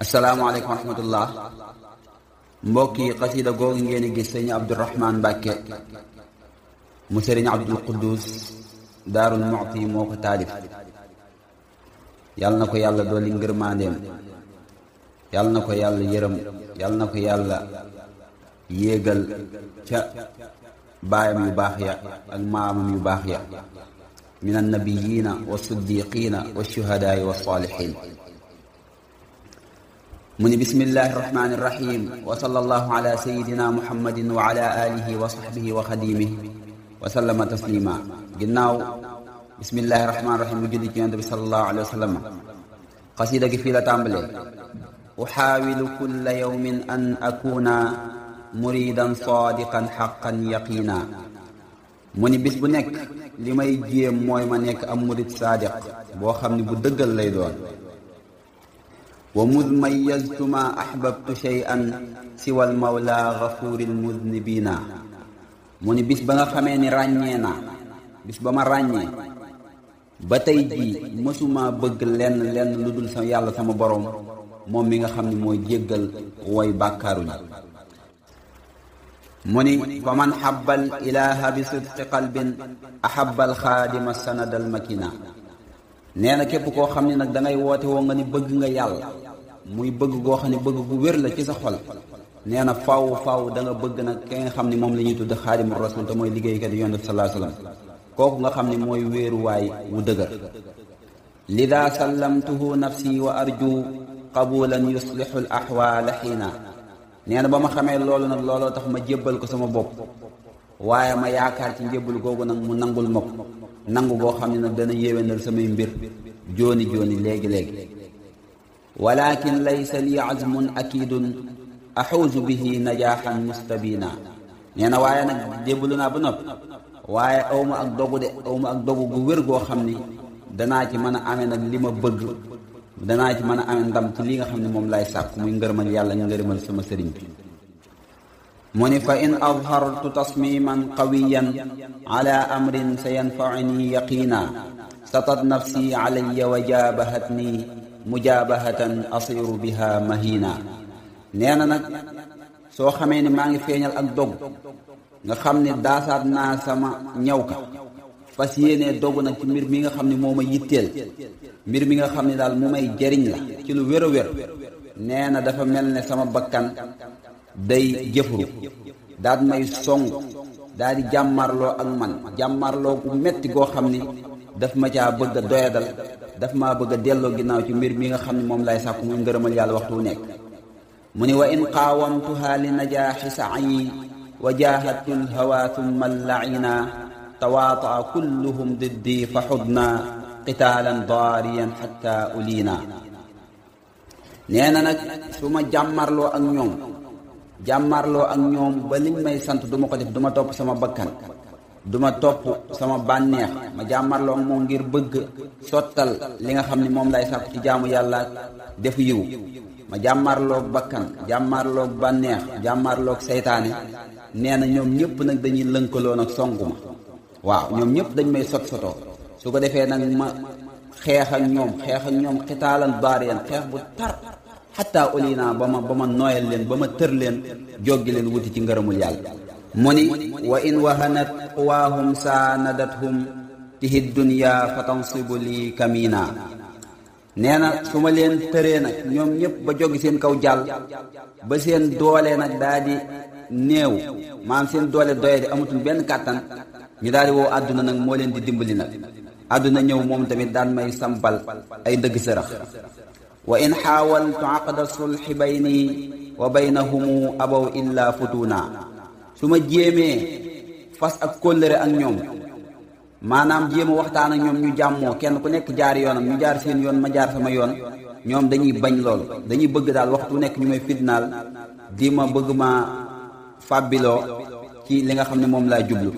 asalaamaaleykum wa rahmatullah mbokk yi xasida googu ngeen gis sëñ Abdourahman Mbàkke mu sëriñ Abdul Quddus Daarul Muxti moo ko taalif yàlla na ko yàlla dolli ngërmaandeem yàlla na ko yàlla yërëm yàlla na ko yàlla yéegal ca baayam yu baax ya ak maamam yu baax ya min annabiyiina wa siddiqiina wa shuhadaai wa saalihiin mu ni bismillahi irrahmani irrahim wa sallallahu ala sayidina muhammadin wa ala alihi wa sahbihi wa xadimihi wa sallama taslima ginnaaw bismillahi irrahmani irrahim bu julli ci yonent bi sallallahu alayhi wa sallam xasida gi fii la tàmbalee uxaawilu kulla yawmin an akuna muridan sadiqan xaqan yaqina mu ni bis bu nekk li may jéem mooy ma nekk am murid saadiq boo xam ne bu dëggal lay doon wa mud mayyaztu ma ahbabtu shay'an siwal mawla gafuril muznibina mu ni bis ba nga xamee ni ràññee naa bis ba ma ràññee ba tey jii mësuma bëgg lenn lu dul sa yàlla sama boroom moom mi nga xam ni mooy jéggal woy bàkkaaru ñi mu ni fa man xabbal ilaha bi sidqi qalbin ahabbal xaadima sanadal makina nee na képp koo xam ne nag dangay woote woo nga ni bëgg nga yàlla muy bëgg goo xam ne bëgg gu wér la ci sa xol nee na faw da nga bëgg nag ki nga xam ne moom la ñuy tudd xaadimu rasul te mooy liggéeykat yi yonent bi sallallahu alayhi wasallam kooku nga xam ne mooy wéeruwaay wu dëgër lida sallamtuhu nafsi wa arju qabulan yuslihu al ahwaala xiina nee na ba ma xamee loolu nag looloo tax ma jébbal ko sama bopp waaye ma yaakaar ci njébbal googu nag mu nangul ma ko nangu goo xam ne nag dana yéwénal samay mbir jooni léegi walakin laysa li azmun akidun axuusu bihi najaaxan mustabina nee na waaye nag jébbalu naa ba noppi waaye awma ak dogu gu wér goo xam ni danaa ci mën a amee nag li ma bëgg danaa ci mën a amee ndam ci li nga xam ne moom lay sàkk muy ngërëmal yàlla ngërëmal sama sëriñ bi mu ni fa in adhartu tasmiman qawiyan ala amrin sa yanfauni yaqina satat nafsi alayya wa jaabahatni mujaabahatan asiru biha mahina nee na nag soo xamee ni maa ngi feeñal ak dog nga xam ne daasaat naa sama ñaw ka fas yéenee dogu nag ci mbir mi nga xam ne moo ma yitteel mbir mi nga xam ne daal mu may jariñ la ci lu wér a wér nee na dafa mel ne sama bakkan day jëfuru daal may song daal di jàmmarloo ak man jàmmarloo gu metti goo xam ni daf ma caa bëgg a doyadal daf maa bëgg a delloo ginnaaw ci mbir mi nga xam ne moom lay sàkku muy ngërëmal yàlla waxtu wu nekk mu ni wa in qaawamtuha li najaaxi sa'yi wa jaahadtu lhawa thumma allaina tawaataa kulluhum diddi fa xudna qitaalan daariyan xatta uliina nee na nag su ma jàmmarloo ak ñoom ba liñ may sant duma ko def duma topp sama bakkan duma topp sama bànneex ma jàmmarloo ak moom ngir bëgg sottal li nga xam ne moom lay sàkku ci jaamu yàlla def yiw ma jàmmarloog bakkan jàmmarloog bànneex jàmmarloog seytaane nee na ñoom ñëpp nag dañuy lënkaloo nag songu ma waaw ñoom ñëpp dañ may sotoo su ko defee nag ma xeex ak ñoom xitaalan daariyan xeex bu tar xataa olina ba ma nooyal leen ba ma tër leen joggi leen wuti ci ngërëmul yàlla mu ni wa in wahanat quwaahum saanadathum tihi dunya fa tansibu li kamina nee na su ma leen tëree nag ñoom ñëpp ba joggi seen kaw jàll ba seen doole nag daal di néew maanaam seen doole doye di amatul benn kàttan ñu daal di woo àdduna nag moo leen di dimbali nag àdduna ñëw moom tamit daan may sampal ay ndëgg sërëx wa in xaawaltu aqda sulxi bayni wa baynahumu abaw illa futuna su ma jéemee fas ak kóllëre ak ñoom maanaam jéem a waxtaan ak ñoom ñu jàmmoo kenn ku nekk jaar yoonam ñu jaar seen yoon ma jaar sama yoon ñoom dañuy bañ lool dañuy bëgg daal waxtu nekk ñu may fitnaal di ma bëgg ma fàbbiloo ci li nga xam ne moom laa jublu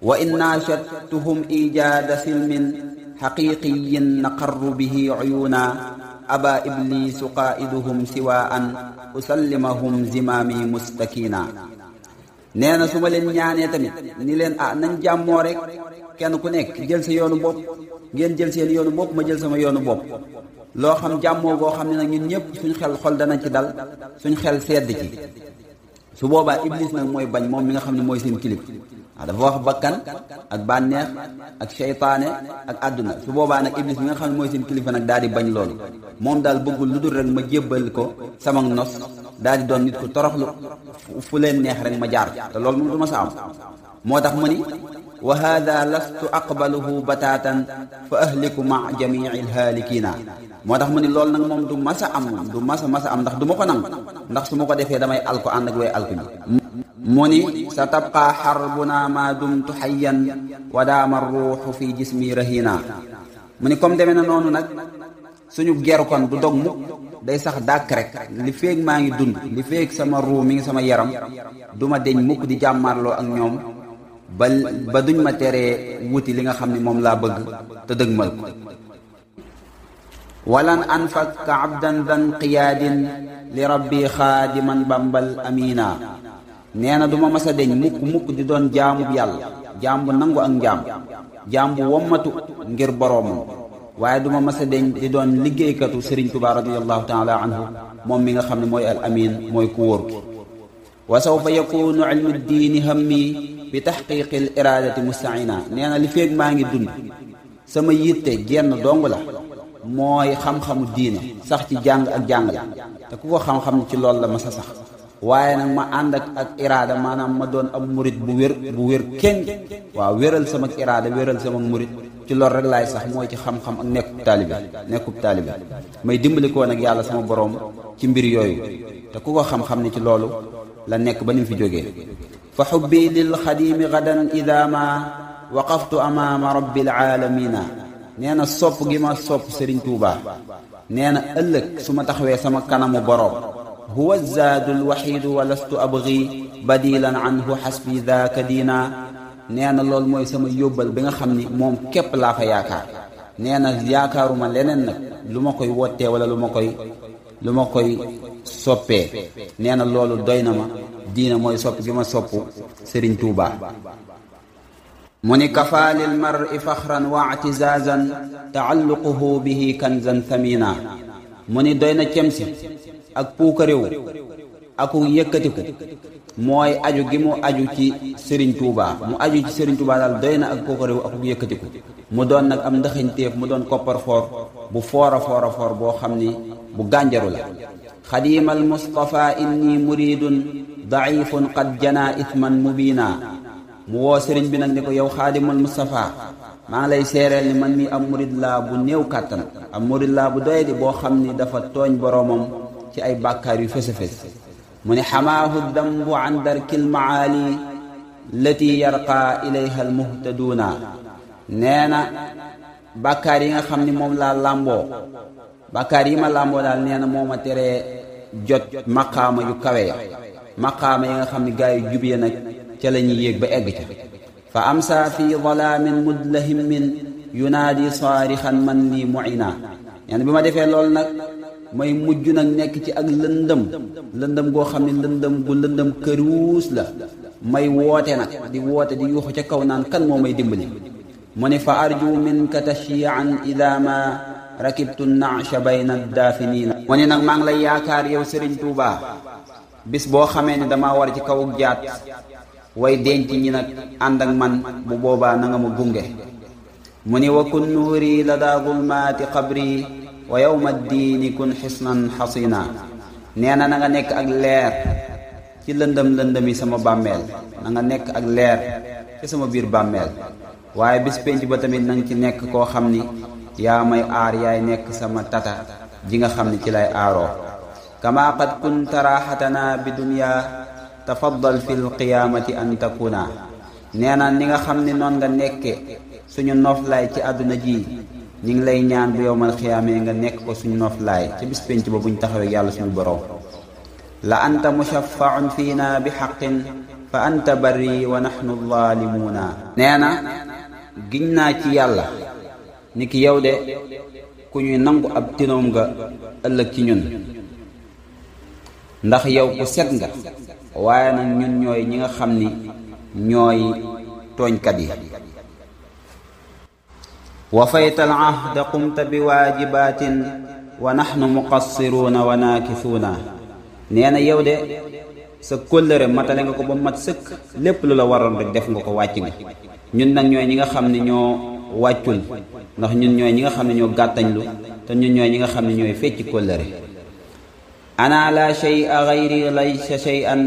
wa in naashattuhum ijaada silmin xaqiqiyin naqarru bihi uyuuna aba iblisu qaiduhum siwaan usallimahum zimaami mustakina nee na su ma leen ñaanee tamit ni leen nañ jàmmoo rek kenn ku nekk jël sa yoonu bopp ngeen jël seen yoonu bopp ma jël sama yoonu bopp loo xam jàmmoo goo xam ne nag ñun ñëpp suñ xol dana ci dal suñ xel sedd ci su boobaa iblis nag mooy bañ moom mi nga xam ne mooy seen kilif waaw dafa wax bakkan ak bànneex ak seytaane ak àdduna su boobaa nag iblis mi nga xam ne mooy seen kilifa nag daal di bañ loolu moom daal bëggul lu dul rek ma jébbal ko sama nos daal di doon nit ku toroxlu fu leen neex rek ma jaar te loolu moom du ma sa am moo tax mu ni wa hada lastu aqbaluhu bataatan fa ahliku ma jamii alhaalikiina moo tax mu ni loolu nag moom du masa am du masa am ndax du ma ko nangu ndax su ma ko defee damay alko ànd ak way alku ñi mu ni sa tabqa xarbuna ma dumtu xayyan wa daama ruuxu fi jismi rahina mu ni comme demee na noonu nag suñu geru kon du dog mukk day sax dàkk rek li feeg maa ngi dund li feeg sama ruu mi ngi sama yaram du ma deñ mukk di jàmmarloo ak ñoom ba duñ ma teree wuti li nga xam ne moom laa bëgg te dëgmal ko walan anfakka abdan dan qiyaadin li rabbi xaadiman bambal amina nee na du ma mas a deñ mukk di doon jaamub yàlla jaam bu nangu ak jaam bu wommatu ngir boroomam waaye du ma mas a deñ di doon liggéeykatu Sëriñ Tuubaa radiyallahu taala anhu moom mi nga xam ne mooy al amin mooy ku wóor ki wa sawfa yakunu ilmu diini hammi bi taxqiqi l iradati mustaina nee na li feeg maa ngi dund sama yitte jenn dong la mooy xam-xamu diine sax ci jàng ak jàngale te ku ko xam-xam ci loolu la ma sa sax waaye nag ma ànd ak iraada maanaam ma doon am murit bu wér kenn waaw wéral sama iraada wéral sama murit ci loolu rek laay sax mooy ci xam-xam ak nekkub taalibe may dimbali koo nag yàlla sama boroom ci mbir yooyu te ku ko xam-xam ni ci loolu la nekk ba ni mu fi jógee fa xubbi lil xadimi gadan ida ma waqaftu amaama rabbil aalamiina nee na sopp gi ma sopp Sëriñ Tuubaa nee na ëllëg su ma taxawee sama kanamu boroom huwa zaadu alwaxiidu wa lastu abgi badilan anhu xasbi daaka diina nee na loolu mooy sama yóbbal bi nga xam ni moom képp laa fa yaakaar nee na yaakaaruma leneen nag lu ma koy wottee wala lu ma koy soppee nee na loolu doy na ma diina mooy sopp gi ma sopp Sëriñ Tuubaa mu ni kafaa lil mar'i faxran wa i'tizaazan taalluquhu bihi kanzan thamina mu ni doy na cemsi ak puukaréew aku yëkkatiku mooy aju gi mu aju ci Sëriñ Tuubaa mu aju ci Sëriñ Tuubaa daal doy na ak puukaréew aku yëkkatiku mu doon nag am ndaxañteef mu doon kopparfoor bu foora foor boo xam ni bu gànjaru la xadiimal Mustafa inni muridun daifun qad jana ithman mubina mu woo sëriñ bi nag ni ko yow xaadimul Mustafa maa ngi lay seereel ni man mi am murid laa bu néew kàttan am murid laa bu doy di boo xam ni dafa tooñ boroomam ci ay bàkkaar yu fës mu ni xamaahu dambu an darkil maali lati yarqa ilayha al muhtaduuna nee na bàkkaar yi nga xam ni moom laa làmboo bàkkaar yi ma làmboo daal nee na moo ma teree jot maqaama yu kawe ya maqaama yi nga xam ni gaa yu jub ya nag ca la ñuy yéeg ba egg ca fa amsa fi dalaamin mudlahimin yunaadi saarixan man lii muina nee bi ma defee loolu nag may mujj nag nekk ci ak lëndëm goo xam ne lëndëm këruus la may woote nag di woote di yuuxu ca kaw naan kan moo may dimbali mu ne fa arju minka tashyian ida ma rakibtu naasha bayna daafiniina mu ne nag maa ngi lay yaakaar yow Sëriñ Tuubaa bis boo xamee ne damaa war ci kaw jaat way denc ñi nag ànd ak man bu boobaa na nga ma gunge mu ni wa kun nuuri la daa zulmaati qabri wa yawma ddiini kun xisnan xasina nee na nga nekk ak leer ci lëndëm yi sama bàmmeel na nga nekk ak leer ci sama biir bàmmeel waaye bis penc ba tamit nanga ci nekk koo xam ni yaa may aar yaay nekk sama tata ji nga xam ni ci lay aaroo kama qad kunta raaxatana bi dunya tafaddal fi lqiyaamati an takuna nee na ni nga xam ni noon nga nekke suñu noflaay ci àdduna ji ñi ngi lay ñaan bu yowmal xiyaamee nga nekk ko suñu noflaay ci bis penc ba buñ taxawee yàlla suñu boroom la anta mushaffaun fiina bi xaqin fa anta barri wa nahnu zaalimuuna nee na giñ naa ci yàlla ni ki yow de ku ñuy nangu ab tinoom nga ëllëg ci ñun ndax yow ku set nga waaye nag ñun ñooy ñi nga xam ni ñooy tooñkat yi wafayta al ahda qumta bi waajibatin wa nahnu muqassiruuna wa naakisuuna nee na yow de sa kóllëre matale nga ko ba mat sëkk lépp lu la waroon rek def nga ko wàcc nga ñun nag ñooy ñi nga xam ne ñoo wàccul ndax ñun ñooy ñi nga xam ne ñoo gàttañlu te ñun ñooy ñi nga xam ne ñooy fecci kóllëre ana la shay'a ghayri laysa shay'an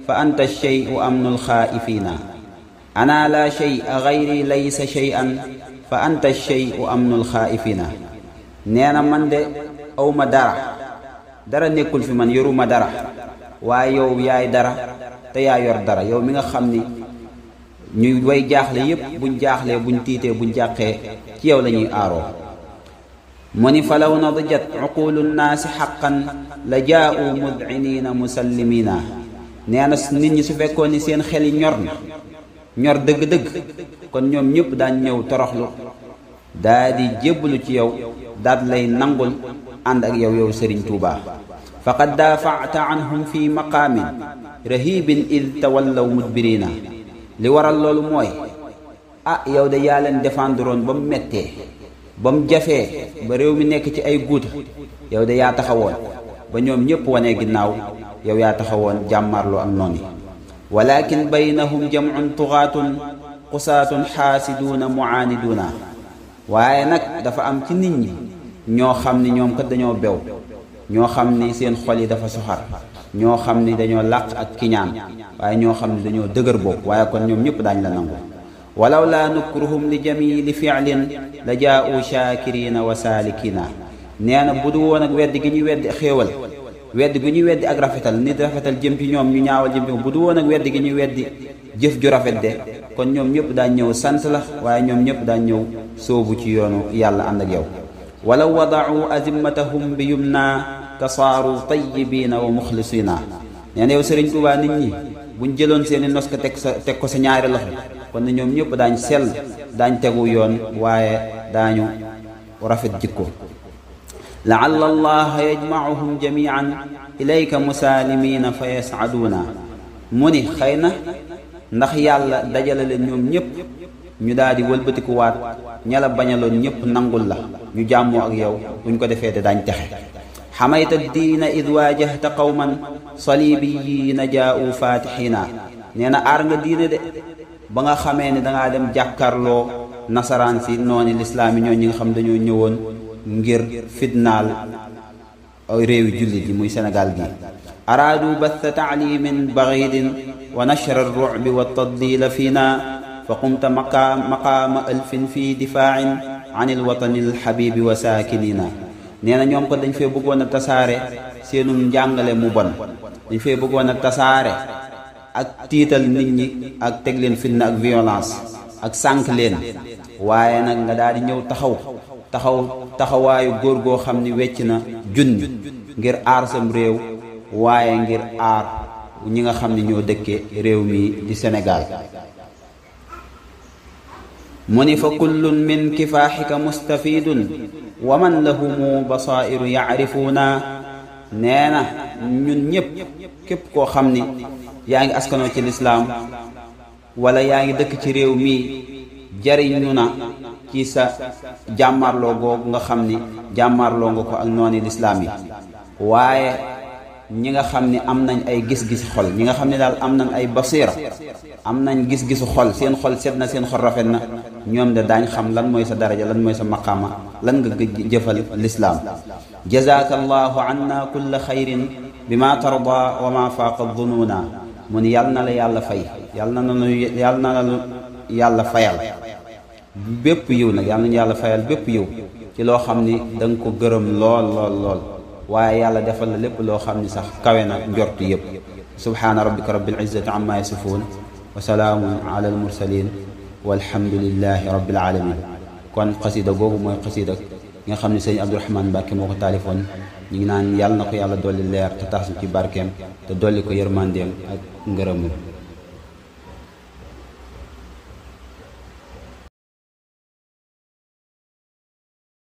fa anta ash-shay'u amnul xaa'ifiina ana la shay'a ghayri laysa shay'an fa anta ash-shay'u amnul xaa'ifiina nee na man de awma dara nekkul fi man yoruma dara waaye yow yaay dara te yaa yor dara yow mi nga xam ni ñuy way jaaxle yépp buñ jaaxlee buñ tiitee buñ jàqee ci yow la ñuy aaroo mu ni falaw nadijat uqulu nnaasi xaqan la jaa'u mud'iniina musallimiina nee na nit ñi su fekkoon ni seen xel yi ñor dëgg-dëgg kon ñoom ñëpp daan ñëw toroxlu daa di jébbalu ci yow daat lay nangul ànd ak yow Sëriñ Tuubaa faqad daafa'ta anhum fi maqaamin rahibin id tawallaw mudbiriina li waral loolu mooy yow de yaa leen défendroon ba mu mettee ba mu jafee ba réew mi nekk ci ay guuta yow de yaa taxawoon ba ñoom ñépp wanee ginnaaw yow yaa taxawoon jàmmarloo ak noon yi walakin baynahum jam'un tugaatun qusaatun xaasiduuna muaaniduuna waaye nag dafa am ci nit ñi ñoo xam ni ñoom kat dañoo bew ñoo xam ni seen xol yi dafa soxar ñoo xam ni dañoo làq ak kiñaan waaye ñoo xam ni dañoo dëgër bopp waaye kon ñoom ñëpp daañ la nangu walaw laa nukruhum li jamili fi'lin la jaa'u shaakiriina wa saalikiina nee na bu du woon ak weddi gi ñuy weddi xéewal weddi gi ñuy weddi ak rafetal nit rafetal jëm ci ñoom ñu ñaawal jëm ci bu du woon ak weddi gi ñuy weddi jëf ju rafet de kon ñoom ñëpp daañ ñëw sant la waaye ñoom ñëpp daañ ñëw sóobu ci yoonu yàlla ànd ak yow walaw wada'u azimmatahum bi yumna tasaaru tayyibiina wa muxlisiina nee na yow Sëriñ Tuubaa nit ñi buñ jëloon seeni nos ko teg ko sa ñaari loxo kon ne ñoom ñëpp daañ sell daañ tegu yoon waaye daañu rafet jikko la'alla allaha yajma'uhum jami'an ilayka musaalimiina fa yas'aduuna mu ni xëy na ndax yàlla dajale leen ñoom ñëpp ñu daal di wëlbatikuwaat ña la bañaloon ñëpp nangul la ñu jàmmoo ak yow buñ ko defee te daañ texe xamayta diina id waajahta qawman salibiyiina jaa'u faatixiina nee na aar nga diine de ba nga xamee ne dangaa dem jàkkarloo nasaraan si nooni lislaam yi ñoo ñi nga xam dañoo ñëwoon ngir fitnaal réewi jullit yi muy Sénégal gi araadu batha taalimin baghidin wa nashra ar-ru'bi wa tadlila fiina fa qumta maqaama alfin fi difaa'in an al-watani al-habibi wa saakiniina nee na ñoom ko dañ fee bëggoon a tasaare seenum njàngale mu bon dañ fee bëggoon a tasaare ak tiital nit ñi ak teg leen fitna ak violence ak sànk leen waaye nag nga daal di ñëw taxawaayu góor goo xam ni wecc na junni ngir aar sam réew waaye ngir aar ñi nga xam ne ñoo dëkke réew mi di Sénégal mu ni fa kullun min kifaaxika mustafidun wa man lahumu basairu yaarifuuna nee na ñun ñëpp képp koo xam ni yaa ngi askanoo ci lislaam wala yaa ngi dëkk ci réew mi jariñu na ci sa jàmmarloo googu nga xam ni jàmmarloo nga ko ak nooni lislaam yi waaye ñi nga xam ni am nañ ay gis-gisi xol ñi nga xam ne daal am nañ ay basira am nañ gis-gisu xol seen xol set na seen xol rafet na ñoom de daañ xam lan mooy sa daraja lan mooy sa maqaama lan nga jëfal lislaam jazaaka allahu anna kulla xayrin bima tarda wa ma faaqa dunuuna mu ni yàlla na la yàlla fay yàlla na la yàlla fayal bépp yiw nag yàlla nañu yàlla fayal bépp yiw ci loo xam ni da nga ko gërëm lool waaye yàlla defal la lépp loo xam ni sax kawe na njortu yépp subhaana rabbika rabbil izzati amma yasifuun wa salaamun ala al mursalin walhamdulillahi rabbil alamin kon xasida googu mooy xasida nga xam ne sëñ Abdourahmane Mbacke moo ko taalifoon ñu ngi naan yàlla na ko yàlla dolli leer te taas ci barkeem te dolli ko yërmandeem ak ngërëmam